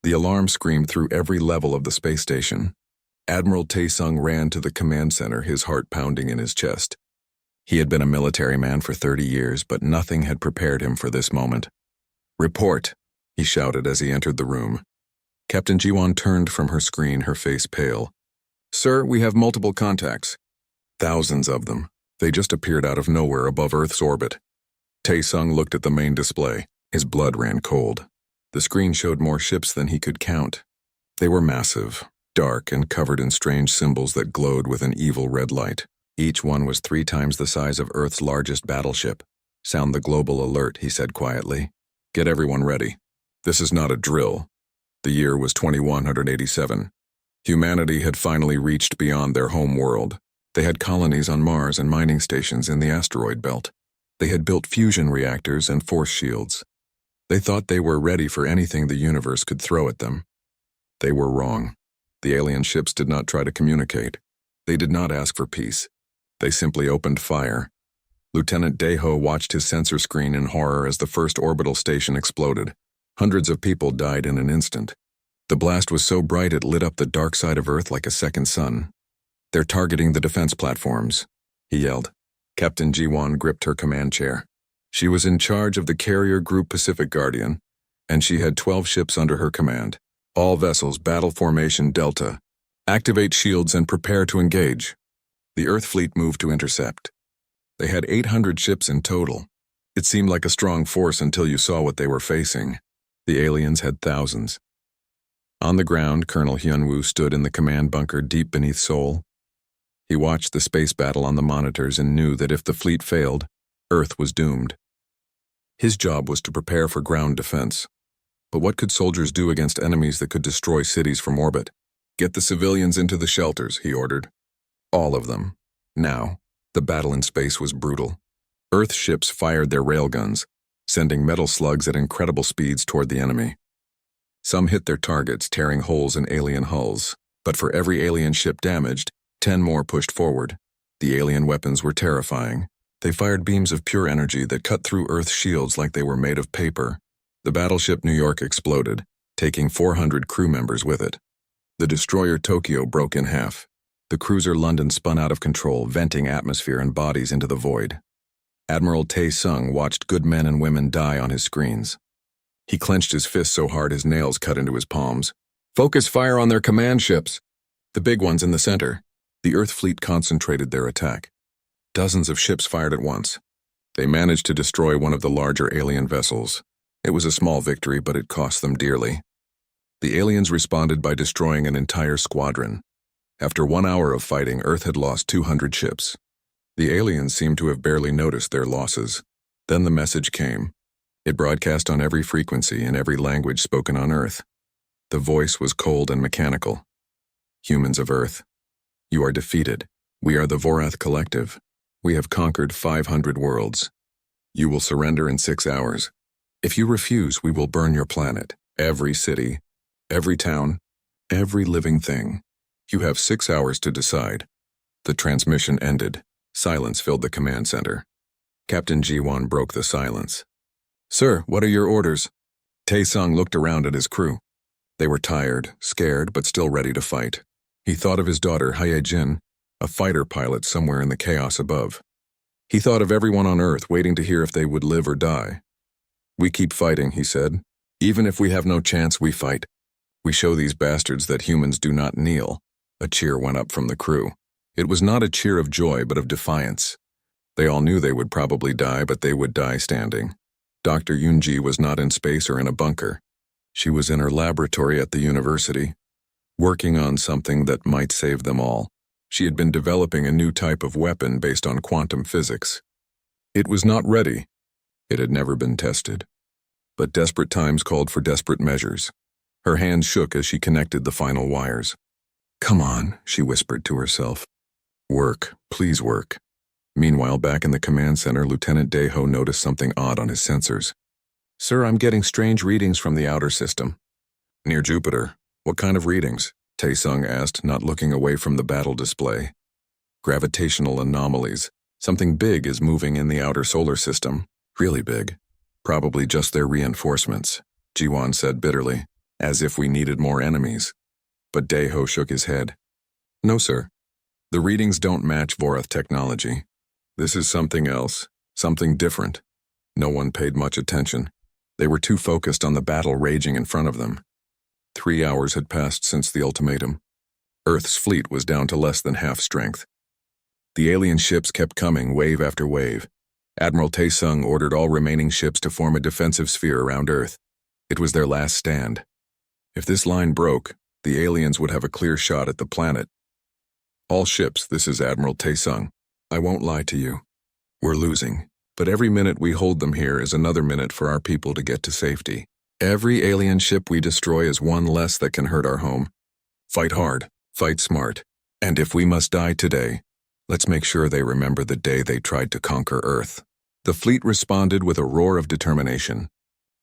The alarm screamed through every level of the space station. Admiral Tae-sung ran to the command center, his heart pounding in his chest. He had been a military man for 30 years, but nothing had prepared him for this moment. "Report," he shouted as he entered the room. Captain Ji-won turned from her screen, her face pale. "Sir, we have multiple contacts." Thousands of them. They just appeared out of nowhere above Earth's orbit. Tae-sung looked at the main display. His blood ran cold. The screen showed more ships than he could count. They were massive, dark, and covered in strange symbols that glowed with an evil red light. Each one was 3 times the size of Earth's largest battleship. "Sound the global alert," he said quietly. "Get everyone ready. This is not a drill." The year was 2187. Humanity had finally reached beyond their home world. They had colonies on Mars and mining stations in the asteroid belt. They had built fusion reactors and force shields. They thought they were ready for anything the universe could throw at them. They were wrong. The alien ships did not try to communicate. They did not ask for peace. They simply opened fire. Lieutenant Daeho watched his sensor screen in horror as the first orbital station exploded. Hundreds of people died in an instant. The blast was so bright it lit up the dark side of Earth like a second sun. "They're targeting the defense platforms," he yelled. Captain Ji-won gripped her command chair. She was in charge of the carrier group Pacific Guardian, and she had 12 ships under her command. "All vessels, battle formation Delta. Activate shields and prepare to engage." The Earth fleet moved to intercept. They had 800 ships in total. It seemed like a strong force until you saw what they were facing. The aliens had thousands. On the ground, Colonel Hyun-woo stood in the command bunker deep beneath Seoul. He watched the space battle on the monitors and knew that if the fleet failed, Earth was doomed. His job was to prepare for ground defense. But what could soldiers do against enemies that could destroy cities from orbit? "Get the civilians into the shelters," he ordered. All of them. Now, the battle in space was brutal. Earth ships fired their railguns, sending metal slugs at incredible speeds toward the enemy. Some hit their targets, tearing holes in alien hulls. But for every alien ship damaged, 10 more pushed forward. The alien weapons were terrifying. They fired beams of pure energy that cut through Earth's shields like they were made of paper. The battleship New York exploded, taking 400 crew members with it. The destroyer Tokyo broke in half. The cruiser London spun out of control, venting atmosphere and bodies into the void. Admiral Tae-sung watched good men and women die on his screens. He clenched his fist so hard his nails cut into his palms. "Focus fire on their command ships. The big ones in the center." The Earth fleet concentrated their attack. Dozens of ships fired at once. They managed to destroy one of the larger alien vessels. It was a small victory, but it cost them dearly. The aliens responded by destroying an entire squadron. After 1 hour of fighting, Earth had lost 200 ships. The aliens seemed to have barely noticed their losses. Then the message came. It broadcast on every frequency in every language spoken on Earth. The voice was cold and mechanical. "Humans of Earth, you are defeated. We are the Vorath Collective. We have conquered 500 worlds. You will surrender in 6 hours. If you refuse, we will burn your planet, every city, every town, every living thing. You have 6 hours to decide." The transmission ended. Silence filled the command center. Captain Ji-won broke the silence. "Sir, what are your orders?" Tae-sung looked around at his crew. They were tired, scared, but still ready to fight. He thought of his daughter, Hye-jin, a fighter pilot somewhere in the chaos above. He thought of everyone on Earth waiting to hear if they would live or die. "We keep fighting," he said. "Even if we have no chance, we fight. We show these bastards that humans do not kneel." A cheer went up from the crew. It was not a cheer of joy, but of defiance. They all knew they would probably die, but they would die standing. Dr. Yoonji was not in space or in a bunker. She was in her laboratory at the university, working on something that might save them all. She had been developing a new type of weapon based on quantum physics. It was not ready. It had never been tested. But desperate times called for desperate measures. Her hands shook as she connected the final wires. "Come on," she whispered to herself. "Work, please work." Meanwhile, back in the command center, Lieutenant Daeho noticed something odd on his sensors. "Sir, I'm getting strange readings from the outer system." "Near Jupiter. What kind of readings?" Tae-sung asked, not looking away from the battle display. "Gravitational anomalies. Something big is moving in the outer solar system. Really big. Probably just their reinforcements," Ji-won said bitterly. As if we needed more enemies. But Deho shook his head. No, sir. The readings don't match Vorath technology. This is something else, something different. No one paid much attention. They were too focused on the battle raging in front of them. 3 hours had passed since the ultimatum. Earth's fleet was down to less than half strength. The alien ships kept coming, wave after wave. Admiral Taesung ordered all remaining ships to form a defensive sphere around Earth. It was their last stand. If this line broke, the aliens would have a clear shot at the planet. All ships, this is Admiral Taesung. I won't lie to you. We're losing. But every minute we hold them here is another minute for our people to get to safety. Every alien ship we destroy is one less that can hurt our home. Fight hard, fight smart. And if we must die today, let's make sure they remember the day they tried to conquer Earth. The fleet responded with a roar of determination.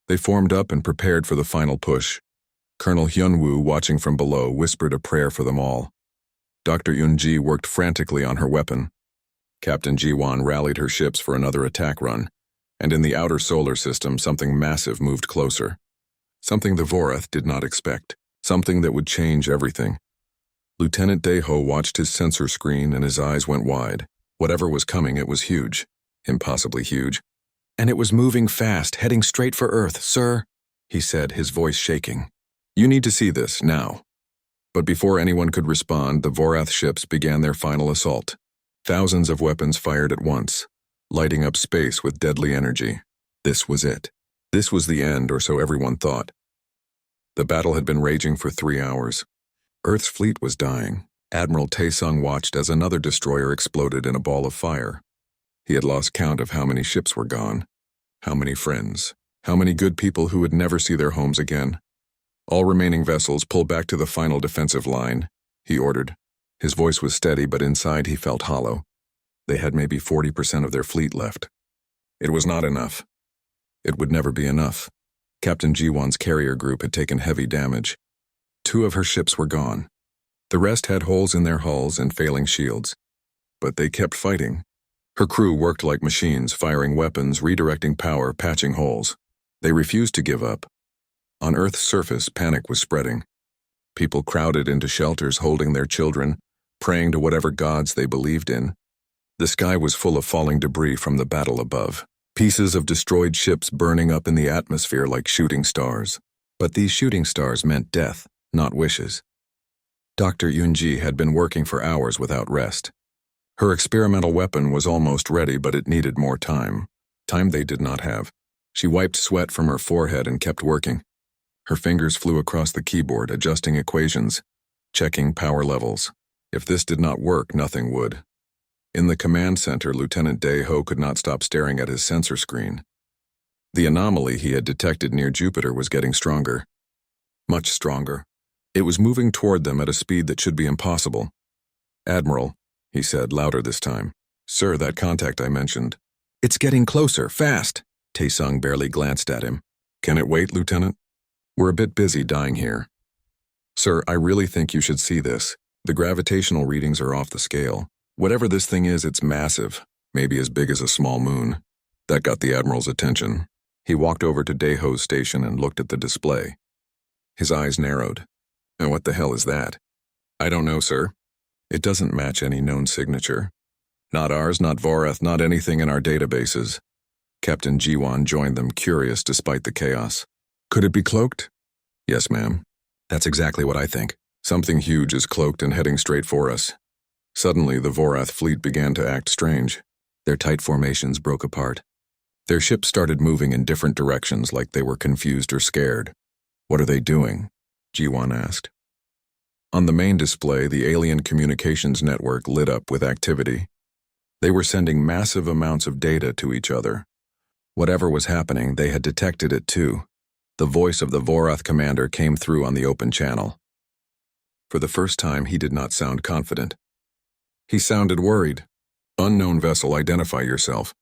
They formed up and prepared for the final push. Colonel Hyunwoo, watching from below, whispered a prayer for them all. Dr. Yunji worked frantically on her weapon. Captain Jiwon rallied her ships for another attack run, and in the outer solar system something massive moved closer. Something the Vorath did not expect, something that would change everything. Lieutenant Deho watched his sensor screen and his eyes went wide. Whatever was coming, it was huge, impossibly huge. And it was moving fast, heading straight for Earth, sir, he said, his voice shaking. You need to see this, now. But before anyone could respond, the Vorath ships began their final assault. Thousands of weapons fired at once, lighting up space with deadly energy. This was it. This was the end, or so everyone thought. The battle had been raging for 3 hours. Earth's fleet was dying. Admiral Taesung watched as another destroyer exploded in a ball of fire. He had lost count of how many ships were gone, how many friends, how many good people who would never see their homes again. All remaining vessels pull back to the final defensive line, he ordered. His voice was steady, but inside he felt hollow. They had maybe 40% of their fleet left. It was not enough. It would never be enough. Captain Jiwon's carrier group had taken heavy damage. 2 of her ships were gone. The rest had holes in their hulls and failing shields. But they kept fighting. Her crew worked like machines, firing weapons, redirecting power, patching holes. They refused to give up. On Earth's surface, panic was spreading. People crowded into shelters holding their children, praying to whatever gods they believed in. The sky was full of falling debris from the battle above. Pieces of destroyed ships burning up in the atmosphere like shooting stars. But these shooting stars meant death, not wishes. Dr. Yunji had been working for hours without rest. Her experimental weapon was almost ready, but it needed more time. Time they did not have. She wiped sweat from her forehead and kept working. Her fingers flew across the keyboard, adjusting equations, checking power levels. If this did not work, nothing would. In the command center, Lieutenant Deho could not stop staring at his sensor screen. The anomaly he had detected near Jupiter was getting stronger. Much stronger. It was moving toward them at a speed that should be impossible. Admiral, he said, louder this time. Sir, that contact I mentioned. It's getting closer, fast. Taesung barely glanced at him. Can it wait, Lieutenant? We're a bit busy dying here. Sir, I really think you should see this. The gravitational readings are off the scale. Whatever this thing is, it's massive, maybe as big as a small moon. That got the Admiral's attention. He walked over to Deho's station and looked at the display. His eyes narrowed. And what the hell is that? I don't know, sir. It doesn't match any known signature. Not ours, not Vorath, not anything in our databases. Captain Jiwon joined them, curious despite the chaos. Could it be cloaked? Yes, ma'am. That's exactly what I think. Something huge is cloaked and heading straight for us. Suddenly, the Vorath fleet began to act strange. Their tight formations broke apart. Their ships started moving in different directions like they were confused or scared. What are they doing? Jiwon asked. On the main display, the alien communications network lit up with activity. They were sending massive amounts of data to each other. Whatever was happening, they had detected it too. The voice of the Vorath commander came through on the open channel. For the first time, he did not sound confident. He sounded worried. Unknown vessel, identify yourself.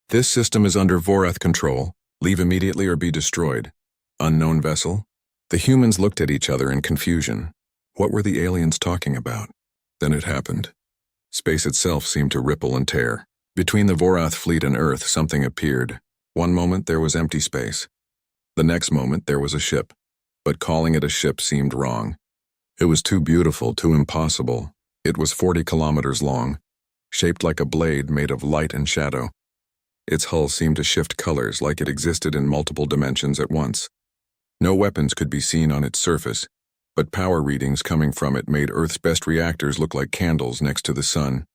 This system is under Vorath control. Leave immediately or be destroyed. Unknown vessel? The humans looked at each other in confusion. What were the aliens talking about? Then it happened. Space itself seemed to ripple and tear. Between the Vorath fleet and Earth, something appeared. One moment there was empty space. The next moment there was a ship. but calling it a ship seemed wrong. It was too beautiful, too impossible. It was 40 kilometers long, shaped like a blade made of light and shadow. Its hull seemed to shift colors like it existed in multiple dimensions at once. No weapons could be seen on its surface, but power readings coming from it made Earth's best reactors look like candles next to the sun.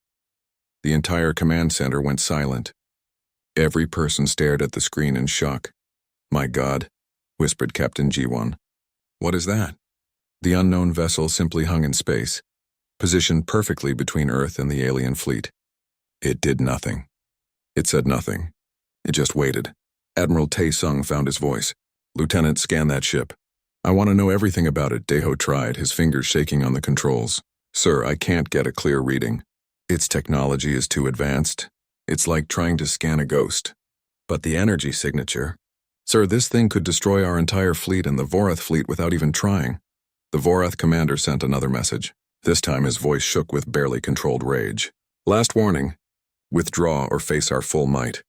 The entire command center went silent. Every person stared at the screen in shock. "My God," whispered Captain G1. "What is that?" The unknown vessel simply hung in space, positioned perfectly between Earth and the alien fleet. It did nothing. It said nothing. It just waited. Admiral Tae-sung found his voice. "Lieutenant, scan that ship." "I want to know everything about it," Daeho tried, his fingers shaking on the controls. "Sir, I can't get a clear reading. Its technology is too advanced. It's like trying to scan a ghost." "But the energy signature..." "Sir, this thing could destroy our entire fleet and the Vorath fleet without even trying." The Vorath commander sent another message. This time his voice shook with barely controlled rage. "Last warning. Withdraw or face our full might."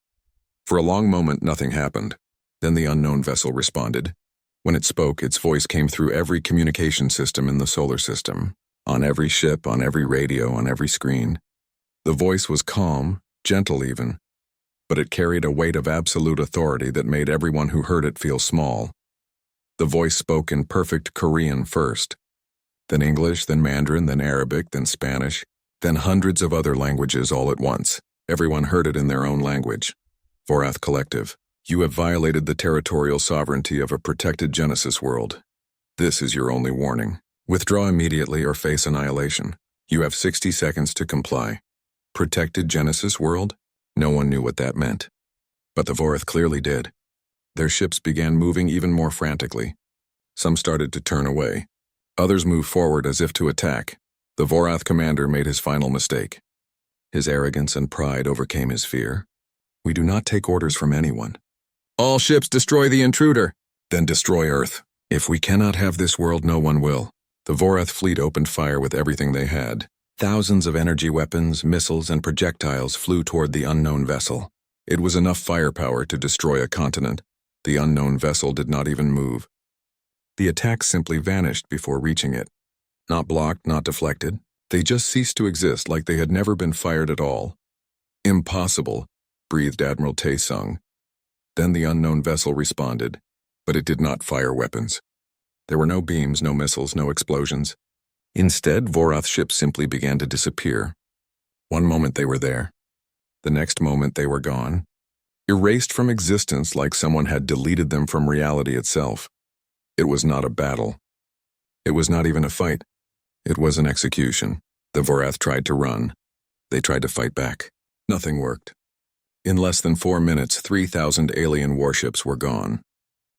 For a long moment, nothing happened. Then the unknown vessel responded. When it spoke, its voice came through every communication system in the solar system, on every ship, on every radio, on every screen. The voice was calm, gentle even, but it carried a weight of absolute authority that made everyone who heard it feel small. The voice spoke in perfect Korean first, then English, then Mandarin, then Arabic, then Spanish, then hundreds of other languages all at once. Everyone heard it in their own language. "Vorath Collective, you have violated the territorial sovereignty of a protected Genesis world. This is your only warning. Withdraw immediately or face annihilation. You have 60 seconds to comply." Protected Genesis world? No one knew what that meant. But the Vorath clearly did. Their ships began moving even more frantically. Some started to turn away. Others moved forward as if to attack. The Vorath commander made his final mistake. His arrogance and pride overcame his fear. "We do not take orders from anyone." "All ships destroy the intruder." "Then destroy Earth. If we cannot have this world, no one will." The Vorath fleet opened fire with everything they had. Thousands of energy weapons, missiles, and projectiles flew toward the unknown vessel. It was enough firepower to destroy a continent. The unknown vessel did not even move. The attacks simply vanished before reaching it. Not blocked, not deflected. They just ceased to exist like they had never been fired at all. "Impossible," breathed Admiral Tae-sung. Then the unknown vessel responded, but it did not fire weapons. There were no beams, no missiles, no explosions. Instead, Vorath ships simply began to disappear. One moment they were there. The next moment they were gone. Erased from existence like someone had deleted them from reality itself. It was not a battle. It was not even a fight. It was an execution. The Vorath tried to run. They tried to fight back. Nothing worked. In less than 4 minutes, 3,000 alien warships were gone.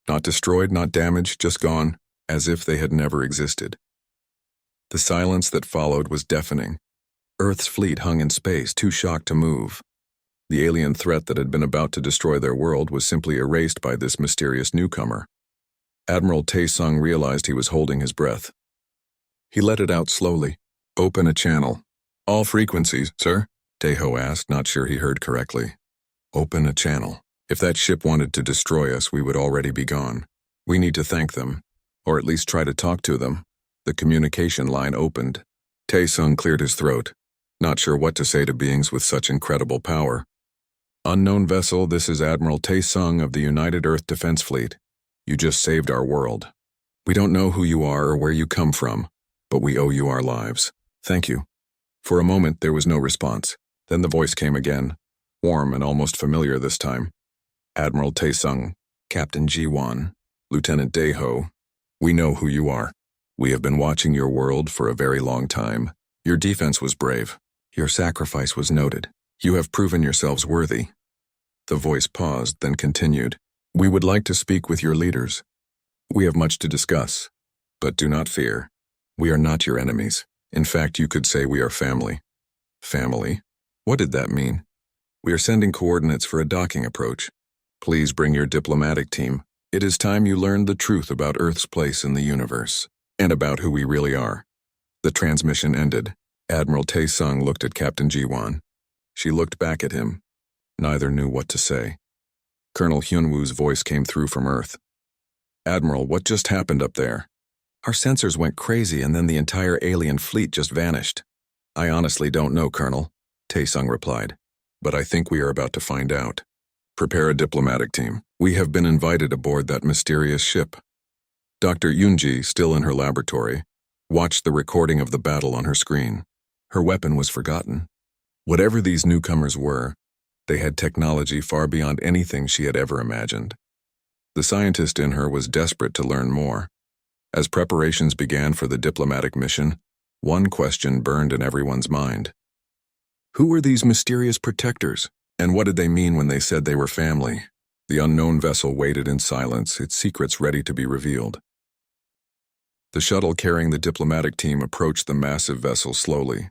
Not destroyed, not damaged, just gone, as if they had never existed. The silence that followed was deafening. Earth's fleet hung in space, too shocked to move. The alien threat that had been about to destroy their world was simply erased by this mysterious newcomer. Admiral Tae-sung realized he was holding his breath. He let it out slowly. "Open a channel." "All frequencies, sir?" Daeho asked, not sure he heard correctly. "Open a channel. If that ship wanted to destroy us, we would already be gone. We need to thank them, or at least try to talk to them." The communication line opened. Tae-sung cleared his throat, not sure what to say to beings with such incredible power. "Unknown vessel, this is Admiral Tae-sung of the United Earth Defense Fleet. You just saved our world. We don't know who you are or where you come from, but we owe you our lives. Thank you." For a moment, there was no response. Then the voice came again, warm and almost familiar this time. "Admiral Tae-sung, Captain G1, Lieutenant Daeho, we know who you are. We have been watching your world for a very long time. Your defense was brave. Your sacrifice was noted. You have proven yourselves worthy." The voice paused, then continued. "We would like to speak with your leaders. We have much to discuss, but do not fear. We are not your enemies. In fact, you could say we are family." "Family? What did that mean?" "We are sending coordinates for a docking approach. Please bring your diplomatic team. It is time you learned the truth about Earth's place in the universe, and about who we really are." The transmission ended. Admiral Tae-sung looked at Captain Ji-won. She looked back at him. Neither knew what to say. Colonel Hyunwoo's voice came through from Earth. Admiral, what just happened up there? Our sensors went crazy and then the entire alien fleet just vanished. I honestly don't know, Colonel, Taesung replied. But I think we are about to find out. Prepare a diplomatic team. We have been invited aboard that mysterious ship. Dr. Yunji, still in her laboratory, watched the recording of the battle on her screen. Her weapon was forgotten. Whatever these newcomers were, they had technology far beyond anything she had ever imagined. The scientist in her was desperate to learn more. As preparations began for the diplomatic mission, one question burned in everyone's mind. Who were these mysterious protectors, and what did they mean when they said they were family? The unknown vessel waited in silence, its secrets ready to be revealed. The shuttle carrying the diplomatic team approached the massive vessel slowly.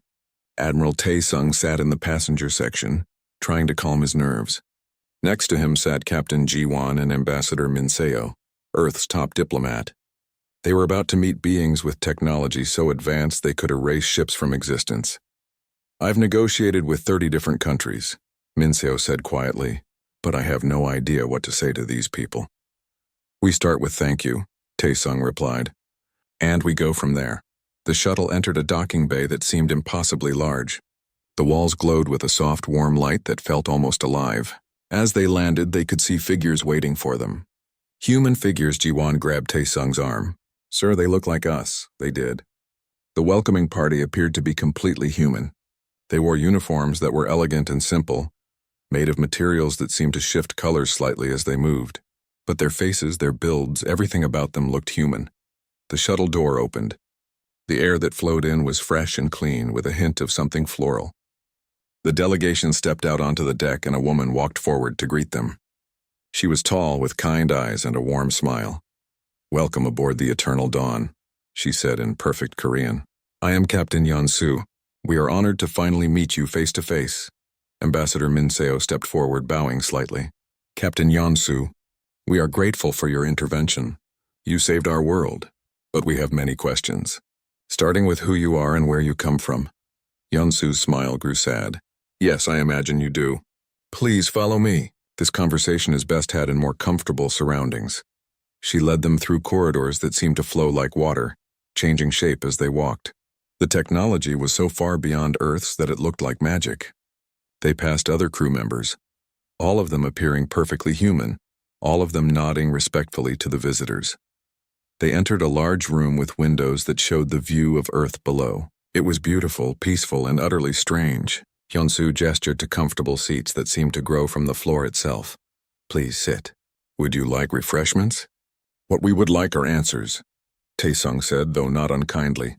Admiral Taesung sat in the passenger section, trying to calm his nerves. Next to him sat Captain Ji-won and Ambassador Minseo, Earth's top diplomat. They were about to meet beings with technology so advanced they could erase ships from existence. I've negotiated with 30 different countries, Minseo said quietly, but I have no idea what to say to these people. We start with thank you, Taesung replied. And we go from there. The shuttle entered a docking bay that seemed impossibly large. The walls glowed with a soft, warm light that felt almost alive. As they landed, they could see figures waiting for them. Human figures. Ji-won grabbed Taesung's arm. Sir, they look like us. They did. The welcoming party appeared to be completely human. They wore uniforms that were elegant and simple, made of materials that seemed to shift colors slightly as they moved. But their faces, their builds, everything about them looked human. The shuttle door opened. The air that flowed in was fresh and clean, with a hint of something floral. The delegation stepped out onto the deck and a woman walked forward to greet them. She was tall, with kind eyes and a warm smile. Welcome aboard the Eternal Dawn, she said in perfect Korean. I am Captain Yeon-soo. We are honored to finally meet you face to face. Ambassador Minseo stepped forward, bowing slightly. Captain Yeon-soo, we are grateful for your intervention. You saved our world, but we have many questions. Starting with who you are and where you come from. Yeon-soo's smile grew sad. Yes, I imagine you do. Please follow me. This conversation is best had in more comfortable surroundings. She led them through corridors that seemed to flow like water, changing shape as they walked. The technology was so far beyond Earth's that it looked like magic. They passed other crew members, all of them appearing perfectly human, all of them nodding respectfully to the visitors. They entered a large room with windows that showed the view of Earth below. It was beautiful, peaceful, and utterly strange. Yeon-soo gestured to comfortable seats that seemed to grow from the floor itself. Please sit. Would you like refreshments? What we would like are answers, Taesung said, though not unkindly.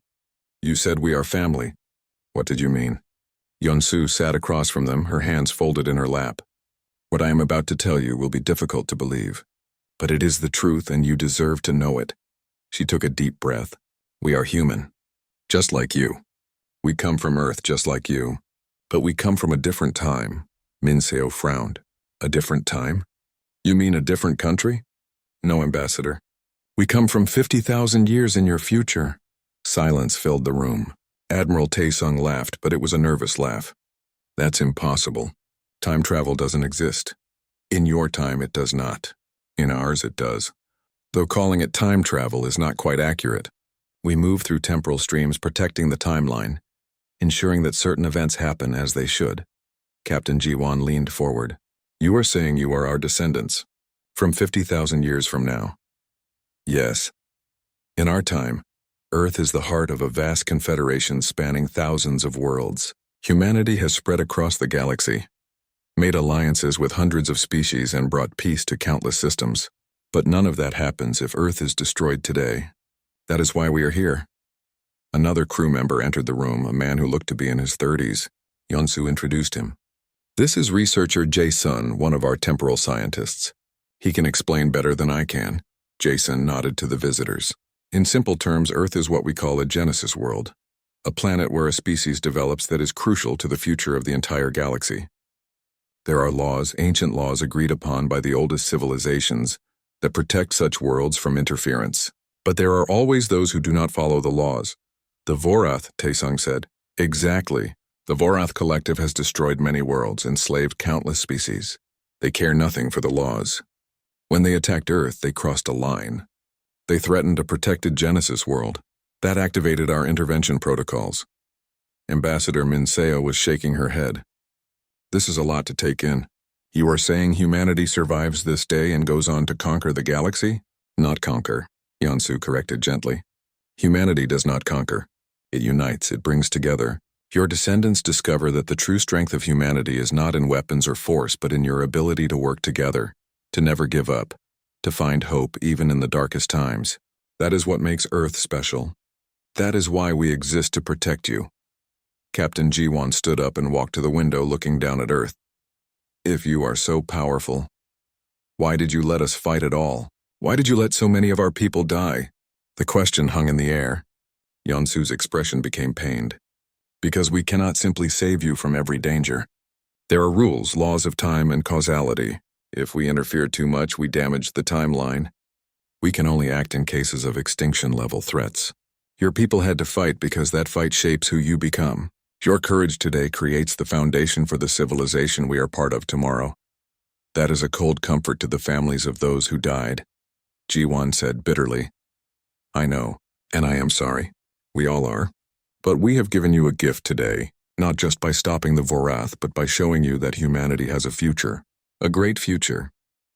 You said we are family. What did you mean? Yeon-soo sat across from them, her hands folded in her lap. What I am about to tell you will be difficult to believe, but it is the truth and you deserve to know it. She took a deep breath. We are human, just like you. We come from Earth just like you, but we come from a different time. Minseo frowned. A different time? You mean a different country? No, Ambassador. We come from 50,000 years in your future. Silence filled the room. Admiral Taesung laughed, but it was a nervous laugh. That's impossible. Time travel doesn't exist. In your time, it does not. In ours, it does. Though calling it time travel is not quite accurate. We move through temporal streams protecting the timeline, ensuring that certain events happen as they should. Captain Ji-won leaned forward. You are saying you are our descendants, from 50,000 years from now. Yes. In our time, Earth is the heart of a vast confederation spanning thousands of worlds. Humanity has spread across the galaxy, made alliances with hundreds of species and brought peace to countless systems. But none of that happens if Earth is destroyed today. That is why we are here. Another crew member entered the room, a man who looked to be in his 30s. Yeon-soo introduced him. This is researcher Jae-sun, one of our temporal scientists. He can explain better than I can. Jae-sun nodded to the visitors. In simple terms, Earth is what we call a Genesis world, a planet where a species develops that is crucial to the future of the entire galaxy. There are laws, ancient laws agreed upon by the oldest civilizations, that protect such worlds from interference. But there are always those who do not follow the laws. The Vorath, Taesung said. Exactly. The Vorath collective has destroyed many worlds, enslaved countless species. They care nothing for the laws. When they attacked Earth, they crossed a line. They threatened a protected Genesis world. That activated our intervention protocols. Ambassador Minseo was shaking her head. This is a lot to take in. You are saying humanity survives this day and goes on to conquer the galaxy? Not conquer, Yansu corrected gently. Humanity does not conquer. It unites, it brings together. Your descendants discover that the true strength of humanity is not in weapons or force, but in your ability to work together, to never give up, to find hope even in the darkest times. That is what makes Earth special. That is why we exist, to protect you. Captain Jiwon stood up and walked to the window, looking down at Earth. If you are so powerful, why did you let us fight at all? Why did you let so many of our people die? The question hung in the air. Yeonsu's expression became pained. Because we cannot simply save you from every danger. There are rules, laws of time and causality. If we interfere too much, we damage the timeline. We can only act in cases of extinction-level threats. Your people had to fight because that fight shapes who you become. Your courage today creates the foundation for the civilization we are part of tomorrow. That is a cold comfort to the families of those who died, Jiwon said bitterly. I know, and I am sorry. We all are. But we have given you a gift today, not just by stopping the Vorath, but by showing you that humanity has a future. A great future.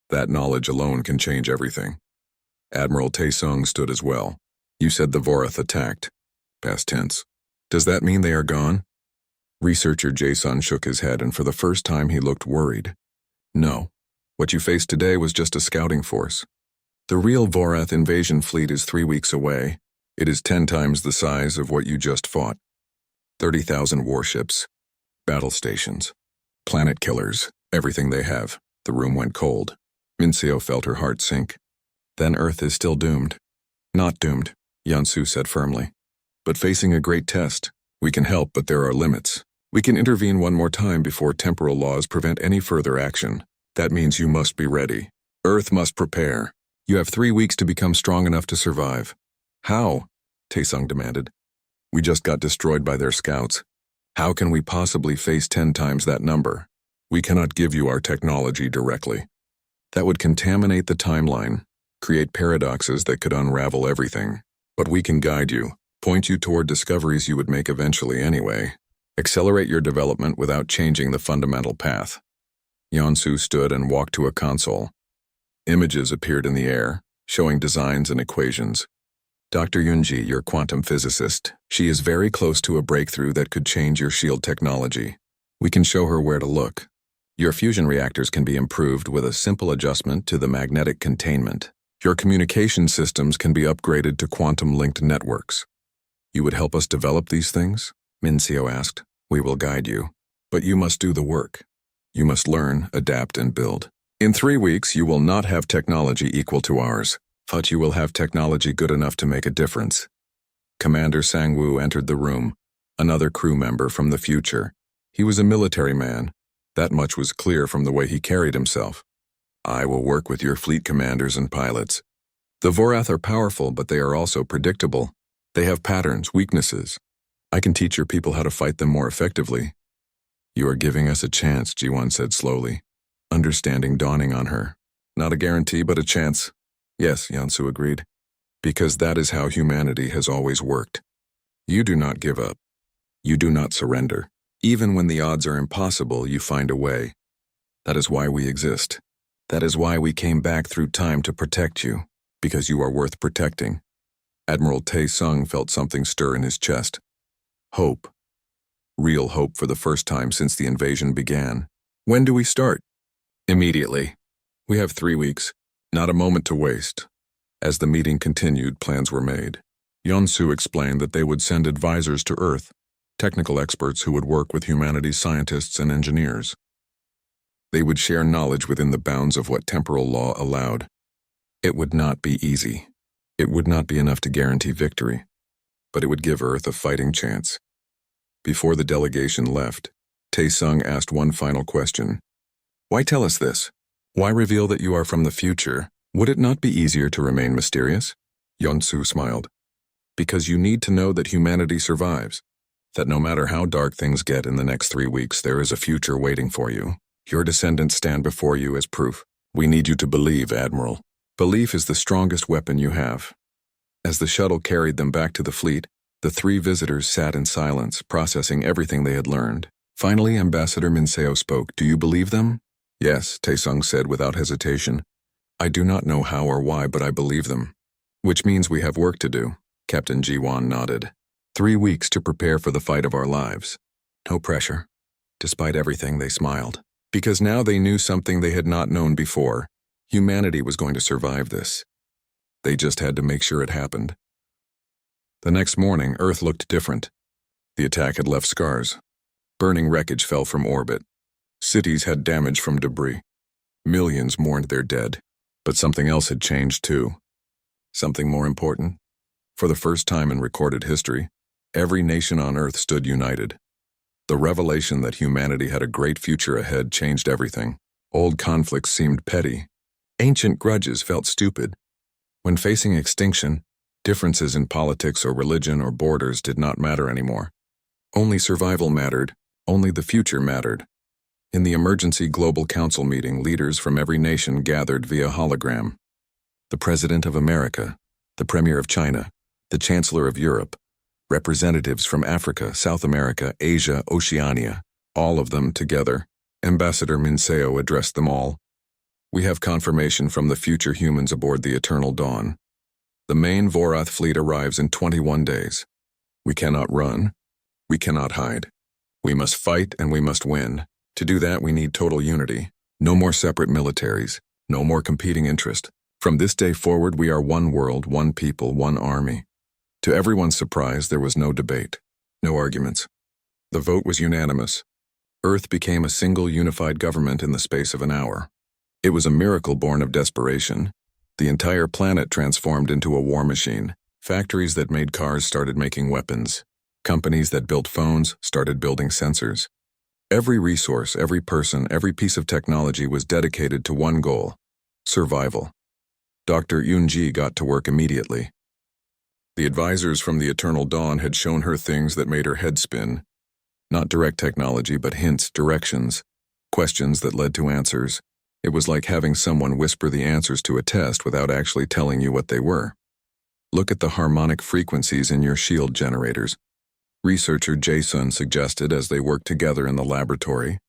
That knowledge alone can change everything. Admiral Taesung stood as well. You said the Vorath attacked. Past tense. Does that mean they are gone? Researcher Jason shook his head, and for the first time he looked worried. No. What you faced today was just a scouting force. The real Vorath invasion fleet is 3 weeks away. It is 10 times the size of what you just fought. 30,000 warships, battle stations, planet killers, everything they have. The room went cold. Minseo felt her heart sink. Then Earth is still doomed. Not doomed, Yansu said firmly. But facing a great test. We can help, but there are limits. We can intervene one more time before temporal laws prevent any further action. That means you must be ready. Earth must prepare. You have 3 weeks to become strong enough to survive. How? Taesung demanded. We just got destroyed by their scouts. How can we possibly face 10 times that number? We cannot give you our technology directly. That would contaminate the timeline, create paradoxes that could unravel everything. But we can guide you, point you toward discoveries you would make eventually anyway. Accelerate your development without changing the fundamental path. Yeonsu stood and walked to a console. Images appeared in the air, showing designs and equations. Dr. Yunji, your quantum physicist, she is very close to a breakthrough that could change your shield technology. We can show her where to look. Your fusion reactors can be improved with a simple adjustment to the magnetic containment. Your communication systems can be upgraded to quantum-linked networks. You would help us develop these things? Minseo asked. We will guide you. But you must do the work. You must learn, adapt, and build. In 3 weeks, you will not have technology equal to ours, but you will have technology good enough to make a difference. Commander Sangwoo entered the room, another crew member from the future. He was a military man. That much was clear from the way he carried himself. I will work with your fleet commanders and pilots. The Vorath are powerful, but they are also predictable. They have patterns, weaknesses. I can teach your people how to fight them more effectively. You are giving us a chance, Jiwon said slowly, understanding dawning on her. Not a guarantee, but a chance. Yes, Yansu agreed. Because that is how humanity has always worked. You do not give up. You do not surrender. Even when the odds are impossible, you find a way. That is why we exist. That is why we came back through time to protect you, because you are worth protecting. Admiral Taesung felt something stir in his chest. Hope. Real hope for the first time since the invasion began. When do we start? Immediately. We have 3 weeks. Not a moment to waste. As the meeting continued, plans were made. Yeonsu explained that they would send advisors to Earth, technical experts who would work with humanity's scientists and engineers. They would share knowledge within the bounds of what temporal law allowed. It would not be easy. It would not be enough to guarantee victory, but it would give Earth a fighting chance. Before the delegation left, Taesung asked one final question. Why tell us this? Why reveal that you are from the future? Would it not be easier to remain mysterious? Yeonsu smiled. Because you need to know that humanity survives, that no matter how dark things get in the next 3 weeks, there is a future waiting for you. Your descendants stand before you as proof. We need you to believe, Admiral. Belief is the strongest weapon you have. As the shuttle carried them back to the fleet, the three visitors sat in silence, processing everything they had learned. Finally, Ambassador Minseo spoke. "Do you believe them?" "Yes," Taesung said without hesitation. "I do not know how or why, but I believe them." "Which means we have work to do," Captain Ji-won nodded. 3 weeks to prepare for the fight of our lives. No pressure. Despite everything, they smiled. Because now they knew something they had not known before. Humanity was going to survive this. They just had to make sure it happened. The next morning, Earth looked different. The attack had left scars. Burning wreckage fell from orbit. Cities had damage from debris. Millions mourned their dead. But something else had changed too. Something more important. For the first time in recorded history, every nation on Earth stood united. The revelation that humanity had a great future ahead changed everything. Old conflicts seemed petty. Ancient grudges felt stupid. When facing extinction, differences in politics or religion or borders did not matter anymore. Only survival mattered. Only the future mattered. In the emergency Global Council meeting, leaders from every nation gathered via hologram. The President of America, the Premier of China, the Chancellor of Europe, representatives from Africa, South America, Asia, Oceania, all of them together. Ambassador Minseo addressed them all. "We have confirmation from the future humans aboard the Eternal Dawn. The main Vorath fleet arrives in 21 days. We cannot run. We cannot hide. We must fight and we must win. To do that, we need total unity. No more separate militaries. No more competing interest. From this day forward, we are one world, one people, one army." To everyone's surprise, there was no debate, no arguments. The vote was unanimous. Earth became a single unified government in the space of an hour. It was a miracle born of desperation. The entire planet transformed into a war machine. Factories that made cars started making weapons. Companies that built phones started building sensors. Every resource, every person, every piece of technology was dedicated to one goal: survival. Dr. Yoon-ji got to work immediately. The advisors from the Eternal Dawn had shown her things that made her head spin. Not direct technology, but hints, directions, questions that led to answers. It was like having someone whisper the answers to a test without actually telling you what they were. "Look at the harmonic frequencies in your shield generators," researcher Jae-sun suggested as they worked together in the laboratory.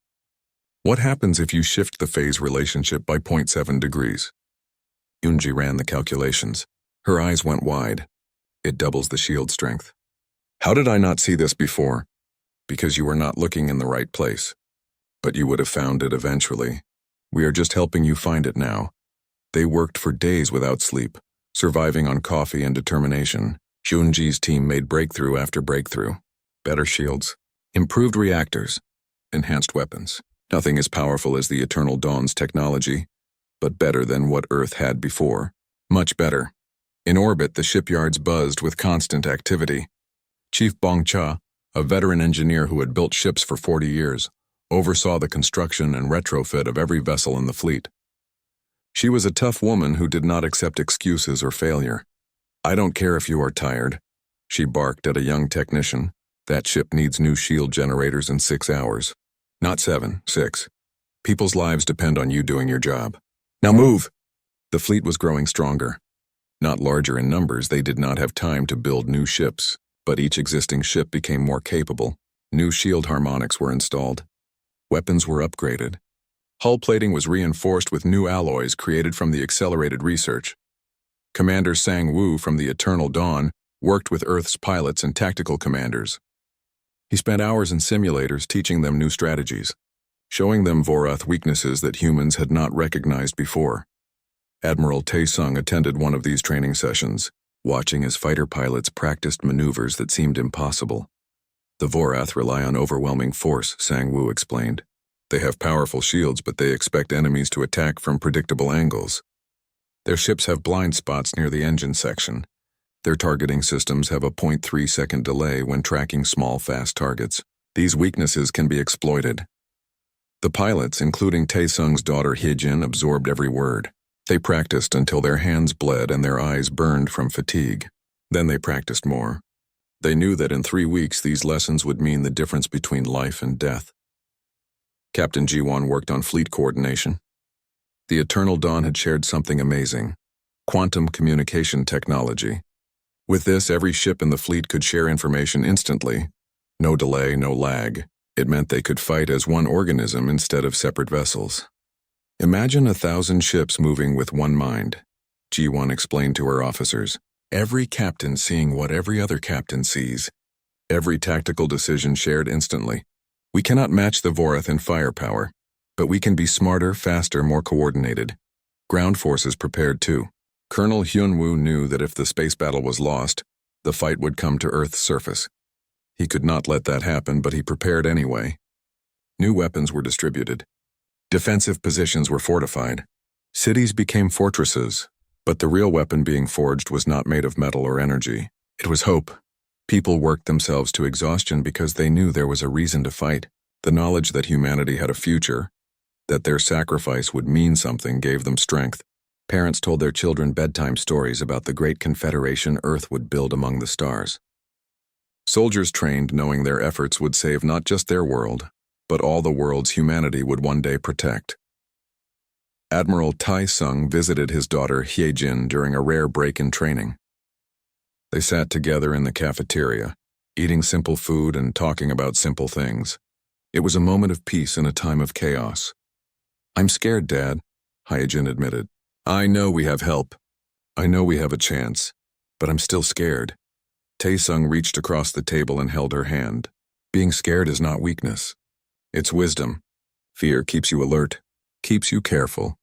"What happens if you shift the phase relationship by 0.7 degrees? Yoon-ji ran the calculations. Her eyes went wide. "It doubles the shield strength." "How did I not see this before?" "Because you were not looking in the right place. But you would have found it eventually. We are just helping you find it now." They worked for days without sleep, surviving on coffee and determination. Yoon-ji's team made breakthrough after breakthrough. Better shields, improved reactors, enhanced weapons. Nothing as powerful as the Eternal Dawn's technology, but better than what Earth had before. Much better. In orbit, the shipyards buzzed with constant activity. Chief Bong-cha, a veteran engineer who had built ships for 40 years, oversaw the construction and retrofit of every vessel in the fleet. She was a tough woman who did not accept excuses or failure. "I don't care if you are tired," she barked at a young technician. "That ship needs new shield generators in 6 hours. Not 7, 6. People's lives depend on you doing your job. Now move!" The fleet was growing stronger. Not larger in numbers, they did not have time to build new ships, but each existing ship became more capable. New shield harmonics were installed. Weapons were upgraded. Hull plating was reinforced with new alloys created from the accelerated research. Commander Sang-woo from the Eternal Dawn worked with Earth's pilots and tactical commanders. He spent hours in simulators teaching them new strategies, showing them Vorath weaknesses that humans had not recognized before. Admiral Taesung attended one of these training sessions, watching as fighter pilots practiced maneuvers that seemed impossible. "The Vorath rely on overwhelming force," Sang-woo explained. "They have powerful shields, but they expect enemies to attack from predictable angles. Their ships have blind spots near the engine section. Their targeting systems have a 0.3-second delay when tracking small, fast targets. These weaknesses can be exploited." The pilots, including Taesung's daughter Hyejin, absorbed every word. They practiced until their hands bled and their eyes burned from fatigue. Then they practiced more. They knew that in 3 weeks these lessons would mean the difference between life and death. Captain Ji-won worked on fleet coordination. The Eternal Dawn had shared something amazing: quantum communication technology. With this, every ship in the fleet could share information instantly. No delay, no lag. It meant they could fight as one organism instead of separate vessels. Imagine 1,000 ships moving with one mind, G1 explained to her officers. Every captain seeing what every other captain sees. Every tactical decision shared instantly. We cannot match the Vorath in firepower, but we can be smarter, faster, more coordinated. Ground forces prepared too. Colonel Hyunwoo knew that if the space battle was lost, the fight would come to Earth's surface. He could not let that happen, but he prepared anyway. New weapons were distributed. Defensive positions were fortified. Cities became fortresses, but the real weapon being forged was not made of metal or energy. It was hope. People worked themselves to exhaustion because they knew there was a reason to fight. The knowledge that humanity had a future, that their sacrifice would mean something, gave them strength. Parents told their children bedtime stories about the great confederation Earth would build among the stars. Soldiers trained knowing their efforts would save not just their world, but all the worlds humanity would one day protect. Admiral Tai-sung visited his daughter Hyejin during a rare break in training. They sat together in the cafeteria, eating simple food and talking about simple things. It was a moment of peace in a time of chaos. "I'm scared, Dad," Hyejin admitted. "I know we have help. I know we have a chance, but I'm still scared." Taesung reached across the table and held her hand. Being scared is not weakness. It's wisdom. Fear keeps you alert, keeps you careful.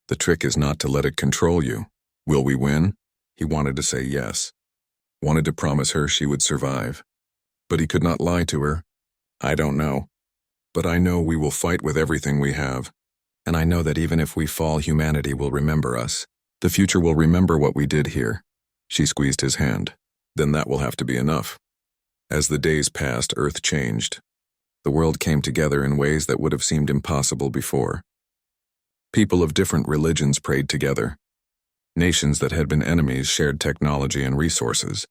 The trick is not to let it control you. Will we win? He wanted to say yes. Wanted to promise her she would survive. But he could not lie to her. "I don't know. But I know we will fight with everything we have. And I know that even if we fall, humanity will remember us. The future will remember what we did here." She squeezed his hand. "Then that will have to be enough." As the days passed, Earth changed. The world came together in ways that would have seemed impossible before. People of different religions prayed together. Nations that had been enemies shared technology and resources.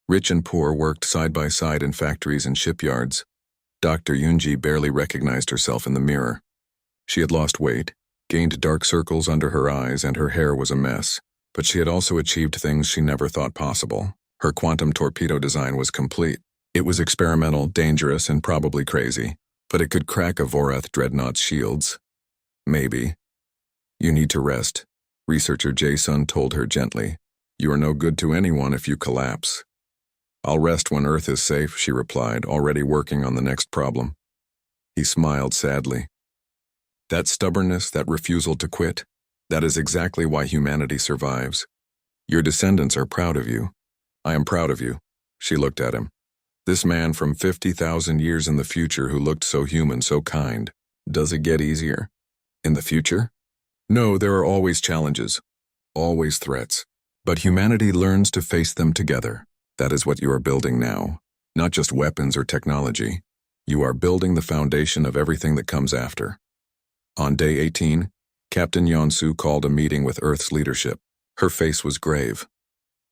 Rich and poor worked side by side in factories and shipyards. Dr. Yunji barely recognized herself in the mirror. She had lost weight, gained dark circles under her eyes, and her hair was a mess. But she had also achieved things she never thought possible. Her quantum torpedo design was complete. It was experimental, dangerous, and probably crazy, but it could crack a Vorath dreadnought's shields. Maybe. "You need to rest," researcher Jason told her gently. "You are no good to anyone if you collapse." "I'll rest when Earth is safe," she replied, already working on the next problem. He smiled sadly. That stubbornness, that refusal to quit, that is exactly why humanity survives. Your descendants are proud of you. I am proud of you. She looked at him. This man from 50,000 years in the future who looked so human, so kind. Does it get easier? In the future? No, there are always challenges, always threats. But humanity learns to face them together. That is what you are building now. Not just weapons or technology. You are building the foundation of everything that comes after. On day 18, Captain Yeonsu called a meeting with Earth's leadership. Her face was grave.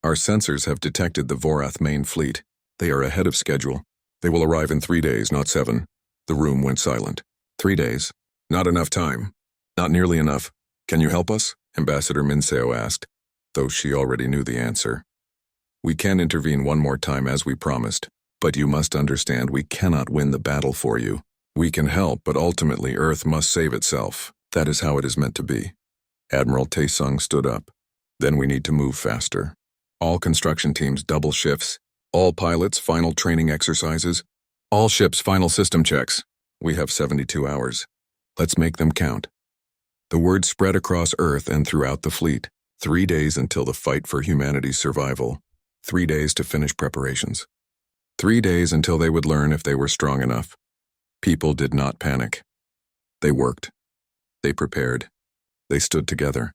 "Our sensors have detected the Vorath main fleet. They are ahead of schedule. They will arrive in 3 days, not 7. The room went silent. 3 days. Not enough time. Not nearly enough. Can you help us? Ambassador Minseo asked, though she already knew the answer. We can intervene one more time as we promised, but you must understand we cannot win the battle for you. We can help, but ultimately Earth must save itself. That is how it is meant to be. Admiral Taesung stood up. Then we need to move faster. All construction teams double shifts. All pilots final training exercises. All ships final system checks. We have 72 hours. Let's make them count. The word spread across Earth and throughout the fleet. 3 days until the fight for humanity's survival. 3 days to finish preparations. 3 days until they would learn if they were strong enough. People did not panic. They worked. They prepared. They stood together.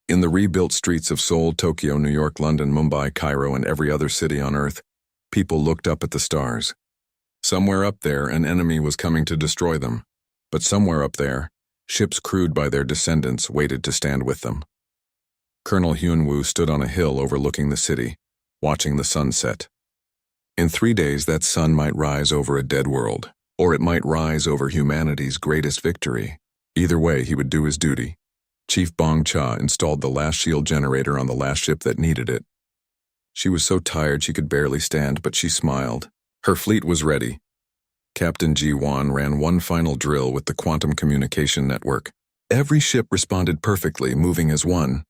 In the rebuilt streets of Seoul, Tokyo, New York, London, Mumbai, Cairo, and every other city on Earth, people looked up at the stars. Somewhere up there, an enemy was coming to destroy them. But somewhere up there, ships crewed by their descendants waited to stand with them. Colonel Hyunwoo stood on a hill overlooking the city, watching the sun set. In 3 days, that sun might rise over a dead world, or it might rise over humanity's greatest victory. Either way, he would do his duty. Chief Bong Cha installed the last shield generator on the last ship that needed it. She was so tired she could barely stand, but she smiled. Her fleet was ready. Captain Ji-Wan ran one final drill with the quantum communication network. Every ship responded perfectly, moving as one.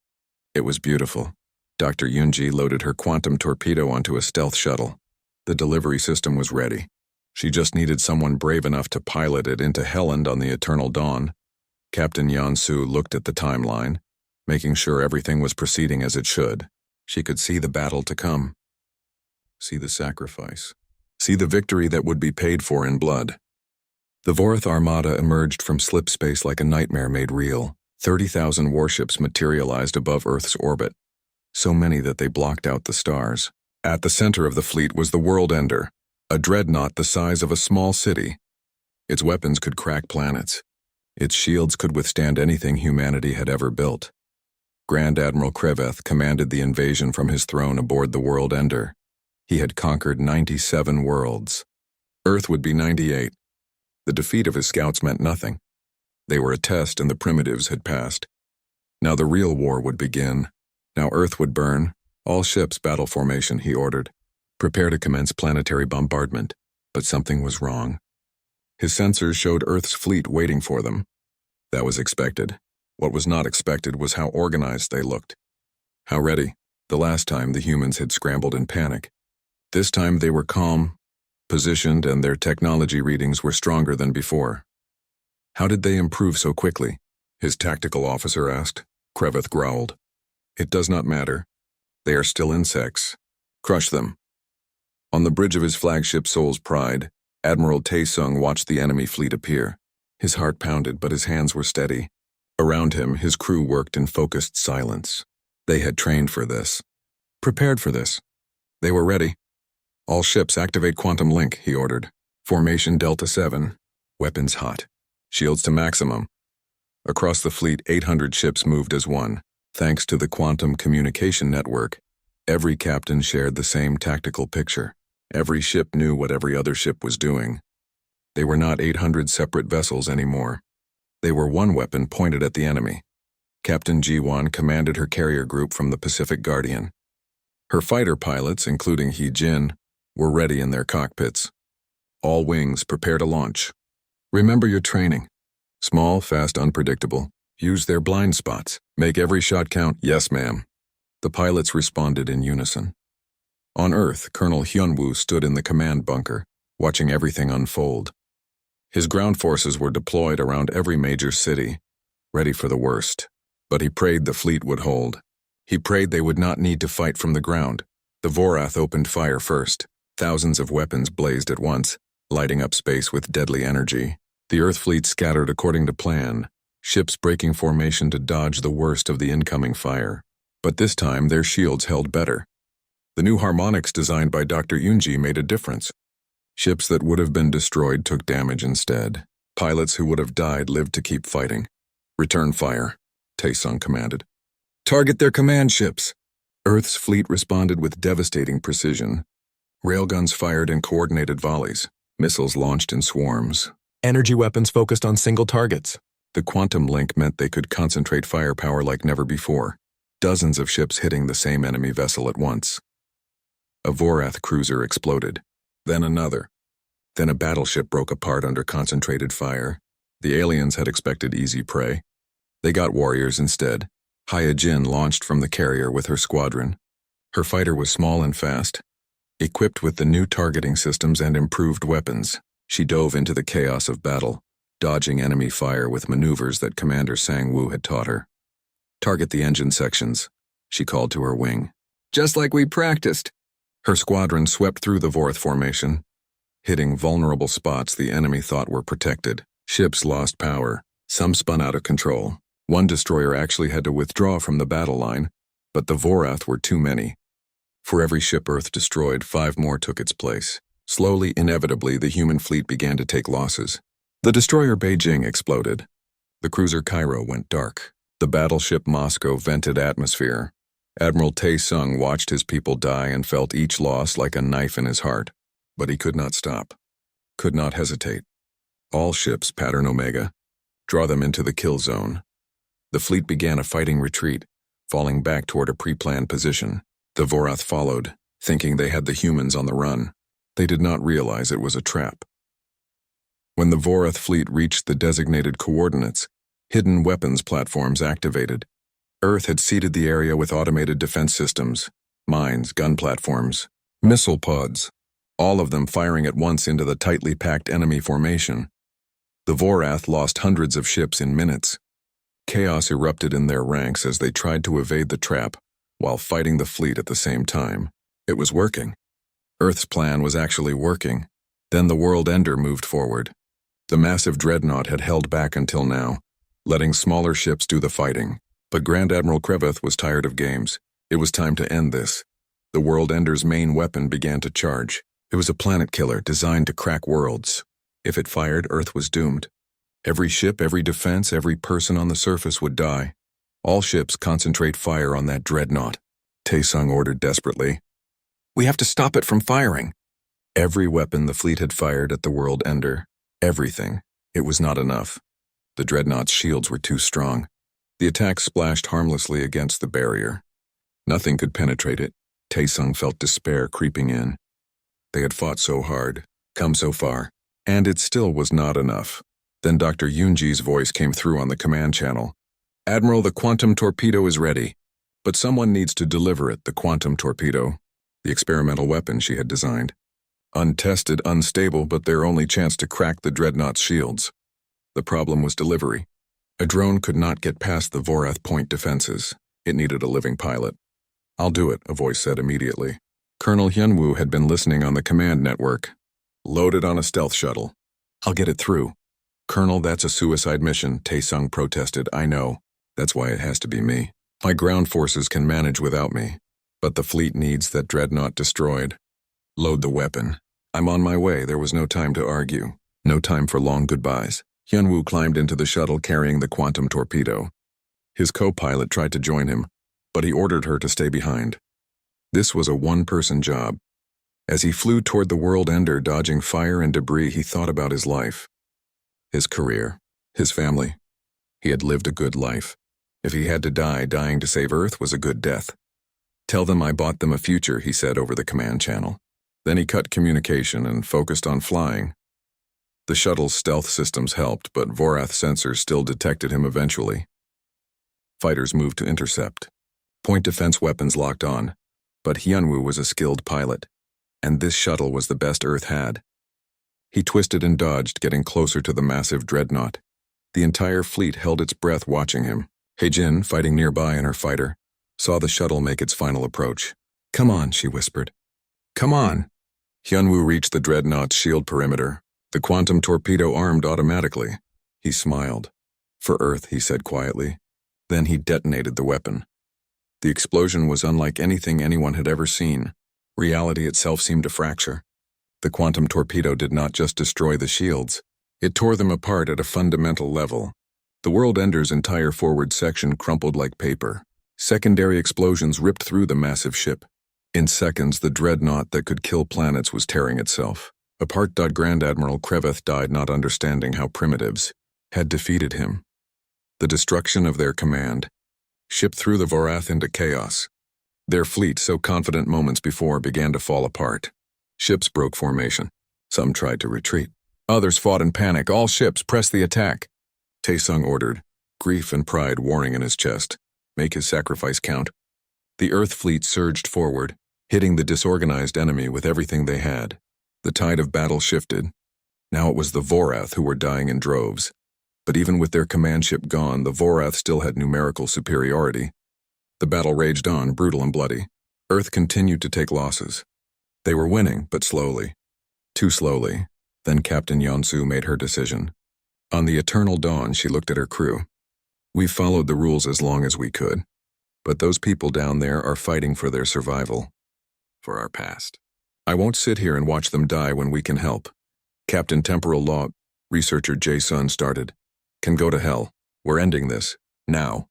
It was beautiful. Dr. Yunji loaded her quantum torpedo onto a stealth shuttle. The delivery system was ready. She just needed someone brave enough to pilot it into Helland on the Eternal Dawn. Captain Yansu looked at the timeline, making sure everything was proceeding as it should. She could see the battle to come. See the sacrifice. See the victory that would be paid for in blood. The Vorath Armada emerged from slip space like a nightmare made real. 30,000 warships materialized above Earth's orbit, so many that they blocked out the stars. At the center of the fleet was the World Ender, a dreadnought the size of a small city. Its weapons could crack planets. Its shields could withstand anything humanity had ever built. Grand Admiral Kreveth commanded the invasion from his throne aboard the World Ender. He had conquered 97 worlds. Earth would be 98. The defeat of his scouts meant nothing. They were a test and the primitives had passed. Now the real war would begin. Now Earth would burn. All ships battle formation, he ordered. Prepare to commence planetary bombardment. But something was wrong. His sensors showed Earth's fleet waiting for them. That was expected. What was not expected was how organized they looked. How ready. The last time the humans had scrambled in panic. This time they were calm, positioned, and their technology readings were stronger than before. How did they improve so quickly? His tactical officer asked. Kreveth growled. It does not matter. They are still insects. Crush them. On the bridge of his flagship Soul's Pride, Admiral Taesung watched the enemy fleet appear. His heart pounded, but his hands were steady. Around him, his crew worked in focused silence. They had trained for this. Prepared for this. They were ready. All ships activate Quantum Link, he ordered. Formation Delta 7. Weapons hot. Shields to maximum. Across the fleet, 800 ships moved as one. Thanks to the quantum communication network, every captain shared the same tactical picture. Every ship knew what every other ship was doing. They were not 800 separate vessels anymore. They were one weapon pointed at the enemy. Captain Ji-Wan commanded her carrier group from the Pacific Guardian. Her fighter pilots, including He Jin, were ready in their cockpits. All wings, prepare to launch. Remember your training. Small, fast, unpredictable. Use their blind spots. Make every shot count. Yes, ma'am. The pilots responded in unison. On Earth, Colonel Hyunwoo stood in the command bunker, watching everything unfold. His ground forces were deployed around every major city, ready for the worst. But he prayed the fleet would hold. He prayed they would not need to fight from the ground. The Vorath opened fire first. Thousands of weapons blazed at once, lighting up space with deadly energy. The Earth fleet scattered according to plan, ships breaking formation to dodge the worst of the incoming fire. But this time, their shields held better. The new harmonics designed by Dr. Yunji made a difference. Ships that would have been destroyed took damage instead. Pilots who would have died lived to keep fighting. Return fire, Taesung commanded. Target their command ships. Earth's fleet responded with devastating precision. Railguns fired in coordinated volleys. Missiles launched in swarms. Energy weapons focused on single targets. The quantum link meant they could concentrate firepower like never before. Dozens of ships hitting the same enemy vessel at once. A Vorath cruiser exploded. Then another. Then a battleship broke apart under concentrated fire. The aliens had expected easy prey. They got warriors instead. Haya Jin launched from the carrier with her squadron. Her fighter was small and fast. Equipped with the new targeting systems and improved weapons, she dove into the chaos of battle, dodging enemy fire with maneuvers that Commander Sang-woo had taught her. Target the engine sections, she called to her wing. Just like we practiced. Her squadron swept through the Vorath formation, hitting vulnerable spots the enemy thought were protected. Ships lost power. Some spun out of control. One destroyer actually had to withdraw from the battle line, but the Vorath were too many. For every ship Earth destroyed, 5 more took its place. Slowly, inevitably, the human fleet began to take losses. The destroyer Beijing exploded. The cruiser Cairo went dark. The battleship Moscow vented atmosphere. Admiral Taesung watched his people die and felt each loss like a knife in his heart. But he could not stop. Could not hesitate. All ships, pattern Omega. Draw them into the kill zone. The fleet began a fighting retreat, falling back toward a pre-planned position. The Vorath followed, thinking they had the humans on the run. They did not realize it was a trap. When the Vorath fleet reached the designated coordinates, hidden weapons platforms activated. Earth had seeded the area with automated defense systems, mines, gun platforms, missile pods, all of them firing at once into the tightly packed enemy formation. The Vorath lost hundreds of ships in minutes. Chaos erupted in their ranks as they tried to evade the trap while fighting the fleet at the same time. It was working. Earth's plan was actually working. Then the World Ender moved forward. The massive dreadnought had held back until now, letting smaller ships do the fighting. But Grand Admiral Kreveth was tired of games. It was time to end this. The World Ender's main weapon began to charge. It was a planet killer designed to crack worlds. If it fired, Earth was doomed. Every ship, every defense, every person on the surface would die. All ships concentrate fire on that dreadnought, Taesung ordered desperately. We have to stop it from firing. Every weapon the fleet had fired at the World Ender. Everything. It was not enough. The dreadnought's shields were too strong. The attack splashed harmlessly against the barrier. Nothing could penetrate it. Taesung felt despair creeping in. They had fought so hard, come so far, and it still was not enough. Then Dr. Yoonji's voice came through on the command channel. Admiral, the quantum torpedo is ready, but someone needs to deliver it, the quantum torpedo, the experimental weapon she had designed. Untested, unstable, but their only chance to crack the dreadnought's shields. The problem was delivery. A drone could not get past the Vorath point defenses. It needed a living pilot. I'll do it, a voice said immediately. Colonel Hyunwoo had been listening on the command network. Loaded on a stealth shuttle. I'll get it through. Colonel, that's a suicide mission, Taesung protested. I know. That's why it has to be me. My ground forces can manage without me. But the fleet needs that dreadnought destroyed. Load the weapon. I'm on my way. There was no time to argue. No time for long goodbyes. Hyunwoo climbed into the shuttle carrying the quantum torpedo. His co-pilot tried to join him, but he ordered her to stay behind. This was a one-person job. As he flew toward the World Ender, dodging fire and debris, he thought about his life. His career. His family. He had lived a good life. If he had to die, dying to save Earth was a good death. Tell them I bought them a future, he said over the command channel. Then he cut communication and focused on flying. The shuttle's stealth systems helped, but Vorath sensors still detected him eventually. Fighters moved to intercept. Point defense weapons locked on, but Hyunwoo was a skilled pilot, and this shuttle was the best Earth had. He twisted and dodged, getting closer to the massive dreadnought. The entire fleet held its breath watching him. Heijin, fighting nearby in her fighter, saw the shuttle make its final approach. Come on, she whispered. Come on. Hyunwoo reached the dreadnought's shield perimeter, the quantum torpedo armed automatically. He smiled. For Earth, he said quietly. Then he detonated the weapon. The explosion was unlike anything anyone had ever seen. Reality itself seemed to fracture. The quantum torpedo did not just destroy the shields. It tore them apart at a fundamental level. The World Ender's entire forward section crumpled like paper. Secondary explosions ripped through the massive ship. In seconds, the dreadnought that could kill planets was tearing itself apart. Grand Admiral Kreveth died not understanding how primitives had defeated him. The destruction of their command shipped through the Vorath into chaos. Their fleet, so confident moments before, began to fall apart. Ships broke formation. Some tried to retreat. Others fought in panic. All ships, press the attack. Taesung ordered, grief and pride warring in his chest. Make his sacrifice count. The Earth fleet surged forward, hitting the disorganized enemy with everything they had. The tide of battle shifted. Now it was the Vorath who were dying in droves. But even with their command ship gone, the Vorath still had numerical superiority. The battle raged on, brutal and bloody. Earth continued to take losses. They were winning, but slowly. Too slowly. Then Captain Yeonsu made her decision. On the eternal dawn, she looked at her crew. We followed the rules as long as we could. But those people down there are fighting for their survival. For our past. I won't sit here and watch them die when we can help. Captain Temporal Law, researcher Jae-sun started. Can go to hell. We're ending this. Now.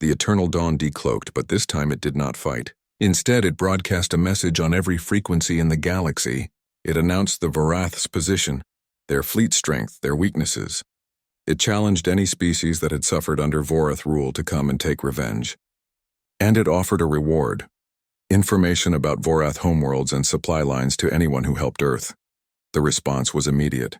The Eternal Dawn decloaked, but this time it did not fight. Instead, it broadcast a message on every frequency in the galaxy. It announced the Vorath's position, their fleet strength, their weaknesses. It challenged any species that had suffered under Vorath rule to come and take revenge. And it offered a reward. Information about Vorath homeworlds and supply lines to anyone who helped Earth. The response was immediate.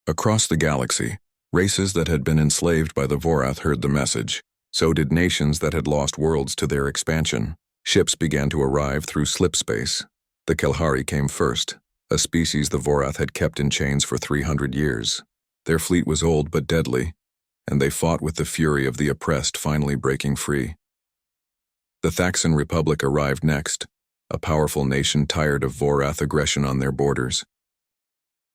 Across the galaxy, races that had been enslaved by the Vorath heard the message. So did nations that had lost worlds to their expansion. Ships began to arrive through slipspace. The Kelhari came first, a species the Vorath had kept in chains for 300 years. Their fleet was old but deadly, and they fought with the fury of the oppressed finally breaking free. The Thaxan Republic arrived next, a powerful nation tired of Vorath aggression on their borders.